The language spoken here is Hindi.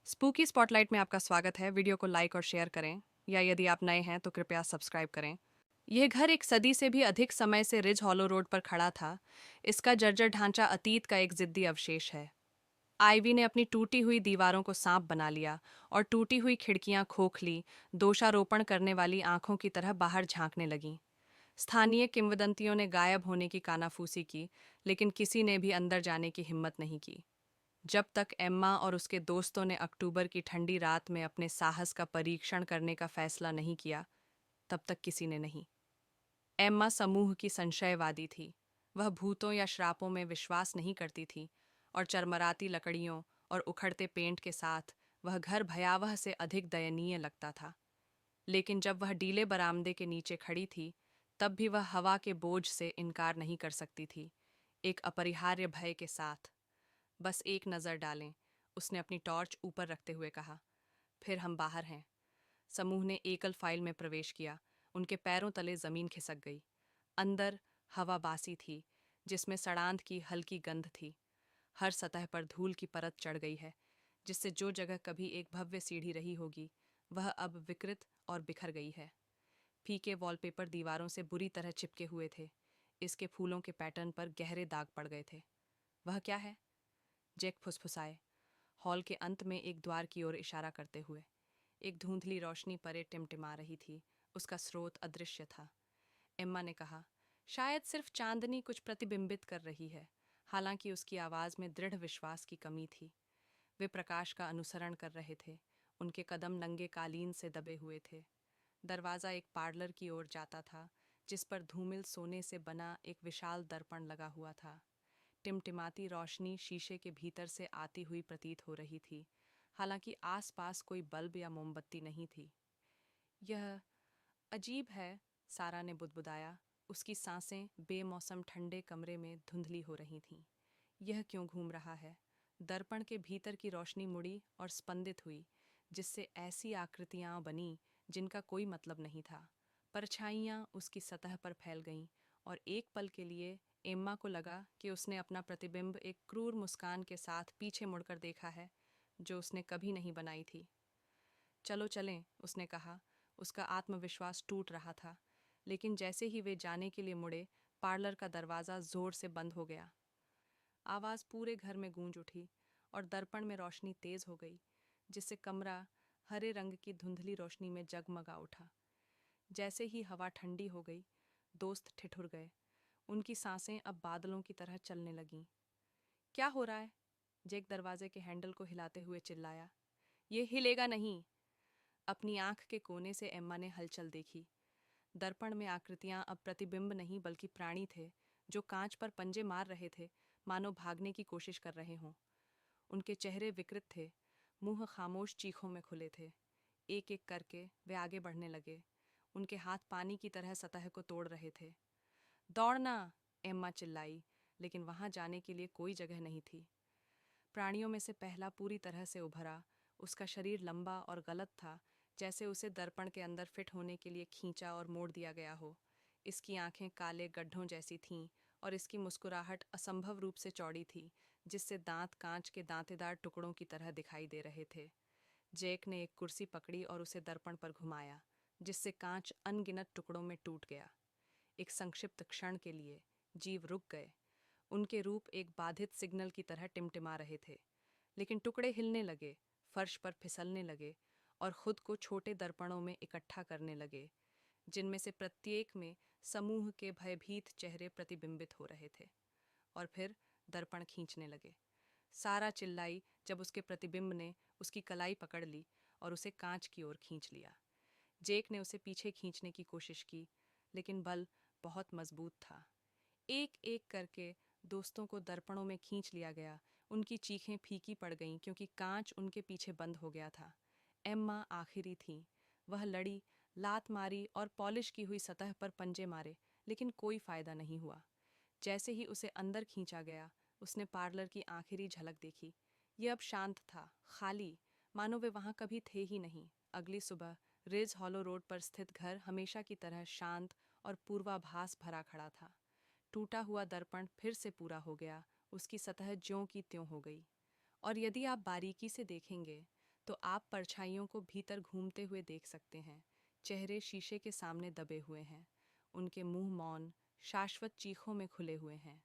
स्पूकी स्पॉटलाइट में आपका स्वागत है। वीडियो को लाइक और शेयर करें, या यदि आप नए हैं तो कृपया सब्सक्राइब करें। यह घर एक सदी से भी अधिक समय से रिज हॉलो रोड पर खड़ा था। इसका जर्जर ढांचा अतीत का एक जिद्दी अवशेष है। आइवी ने अपनी टूटी हुई दीवारों को सांप बना लिया और टूटी हुई खिड़कियां खोखली, दोषारोपण करने वाली आंखों की तरह बाहर झांकने लगीं। स्थानीय किंवदंतियों ने गायब होने की कानाफूसी की, लेकिन किसी ने भी अंदर जाने की हिम्मत नहीं की। जब तक एम्मा और उसके दोस्तों ने अक्टूबर की ठंडी रात में अपने साहस का परीक्षण करने का फैसला नहीं किया, तब तक किसी ने नहीं। एम्मा समूह की संशयवादी थी। वह भूतों या श्रापों में विश्वास नहीं करती थी, और चरमराती लकड़ियों और उखड़ते पेंट के साथ वह घर भयावह से अधिक दयनीय लगता था। लेकिन जब वह डीले बरामदे के नीचे खड़ी थी, तब भी वह हवा के बोझ से इनकार नहीं कर सकती थी, एक अपरिहार्य भय के साथ। बस एक नज़र डालें, उसने अपनी टॉर्च ऊपर रखते हुए कहा। फिर हम बाहर हैं। समूह ने एकल फाइल में प्रवेश किया। उनके पैरों तले जमीन खिसक गई। अंदर हवा बासी थी, जिसमें सड़ांध की हल्की गंध थी। हर सतह पर धूल की परत चढ़ गई है, जिससे जो जगह कभी एक भव्य सीढ़ी रही होगी, वह अब विकृत और बिखर गई है। फीके वॉलपेपर दीवारों से बुरी तरह चिपके हुए थे। इसके फूलों के पैटर्न पर गहरे दाग पड़ गए थे। वह क्या है? जैक फुसफुसाए, हॉल के अंत में एक द्वार की ओर इशारा करते हुए। एक धुंधली रोशनी परे टिमटिमा रही थी। उसका स्रोत अदृश्य था। एम्मा ने कहा, शायद सिर्फ चांदनी कुछ प्रतिबिंबित कर रही है। हालांकि उसकी आवाज में दृढ़ विश्वास की कमी थी। वे प्रकाश का अनुसरण कर रहे थे। उनके कदम नंगे कालीन से दबे हुए थे। दरवाज़ा एक पार्लर की ओर जाता था, जिस पर धूमिल सोने से बना एक विशाल दर्पण लगा हुआ था। टिमटिमाती रोशनी शीशे के भीतर से आती हुई प्रतीत हो रही थी, हालांकि आसपास कोई बल्ब या मोमबत्ती नहीं थी। यह अजीब है, सारा ने बुदबुदाया। उसकी सांसें बेमौसम ठंडे कमरे में धुंधली हो रही थीं। यह क्यों घूम रहा है? दर्पण के भीतर की रोशनी मुड़ी और स्पंदित हुई, जिससे ऐसी आकृतियां बनी जिनका कोई मतलब नहीं था। परछाइयां उसकी सतह पर फैल गईं, और एक पल के लिए एम्मा को लगा कि उसने अपना प्रतिबिंब एक क्रूर मुस्कान के साथ पीछे मुड़कर देखा है, जो उसने कभी नहीं बनाई थी। चलो चलें, उसने कहा। उसका आत्मविश्वास टूट रहा था। लेकिन जैसे ही वे जाने के लिए मुड़े, पार्लर का दरवाज़ा जोर से बंद हो गया। आवाज़ पूरे घर में गूंज उठी, और दर्पण में रोशनी तेज हो गई, जिससे कमरा हरे रंग की धुंधली रोशनी में जगमगा उठा। जैसे ही हवा ठंडी हो गई, दोस्त ठिठुर गए। उनकी सांसें अब बादलों की तरह चलने लगीं। क्या हो रहा है? जेक दरवाजे के हैंडल को हिलाते हुए चिल्लाया। ये हिलेगा नहीं। अपनी आंख के कोने से एम्मा ने हलचल देखी। दर्पण में आकृतियां अब प्रतिबिंब नहीं बल्कि प्राणी थे, जो कांच पर पंजे मार रहे थे, मानो भागने की कोशिश कर रहे हों। उनके चेहरे विकृत थे, मुंह खामोश चीखों में खुले थे। एक एक करके वे आगे बढ़ने लगे। उनके हाथ पानी की तरह सतह को तोड़ रहे थे। दौड़ना! एम्मा चिल्लाई, लेकिन वहां जाने के लिए कोई जगह नहीं थी। प्राणियों में से पहला पूरी तरह से उभरा। उसका शरीर लंबा और गलत था, जैसे उसे दर्पण के अंदर फिट होने के लिए खींचा और मोड़ दिया गया हो। इसकी आंखें काले गड्ढों जैसी थीं, और इसकी मुस्कुराहट असंभव रूप से चौड़ी थी, जिससे दांत कांच के दांतेदार टुकड़ों की तरह दिखाई दे रहे थे। जैक ने एक कुर्सी पकड़ी और उसे दर्पण पर घुमाया, जिससे कांच अनगिनत टुकड़ों में टूट गया। एक संक्षिप्त क्षण के लिए जीव रुक गए। उनके रूप एक बाधित सिग्नल की तरह टिमटिमा रहे थे। लेकिन टुकड़े हिलने लगे, फर्श पर फिसलने लगे, और खुद को छोटे दर्पणों में इकट्ठा करने लगे, जिनमें से प्रत्येक में समूह के भयभीत चेहरे प्रतिबिंबित हो रहे थे। और फिर दर्पण खींचने लगे। सारा चिल्लाई जब उसके प्रतिबिंब ने उसकी कलाई पकड़ ली और उसे कांच की ओर खींच लिया। जेक ने उसे पीछे खींचने की कोशिश की, लेकिन बल बहुत मजबूत था। एक एक करके दोस्तों को दर्पणों में खींच लिया गया। उनकी चीखें फीकी पड़ गईं, क्योंकि कांच उनके पीछे बंद हो गया था। एम्मा आखिरी थी। वह लड़ी, लात मारी और पॉलिश की हुई सतह पर पंजे मारे, लेकिन कोई फायदा नहीं हुआ। जैसे ही उसे अंदर खींचा गया, उसने पार्लर की आखिरी झलक देखी। यह अब शांत था, खाली, मानो वे वहां कभी थे ही नहीं। अगली सुबह रिज हॉलो रोड पर स्थित घर हमेशा की तरह शांत और पूर्वाभास भरा खड़ा था। टूटा हुआ दर्पण फिर से पूरा हो गया। उसकी सतह ज्यों की त्यों हो गई। और यदि आप बारीकी से देखेंगे, तो आप परछाइयों को भीतर घूमते हुए देख सकते हैं। चेहरे शीशे के सामने दबे हुए हैं, उनके मुंह मौन, शाश्वत चीखों में खुले हुए हैं।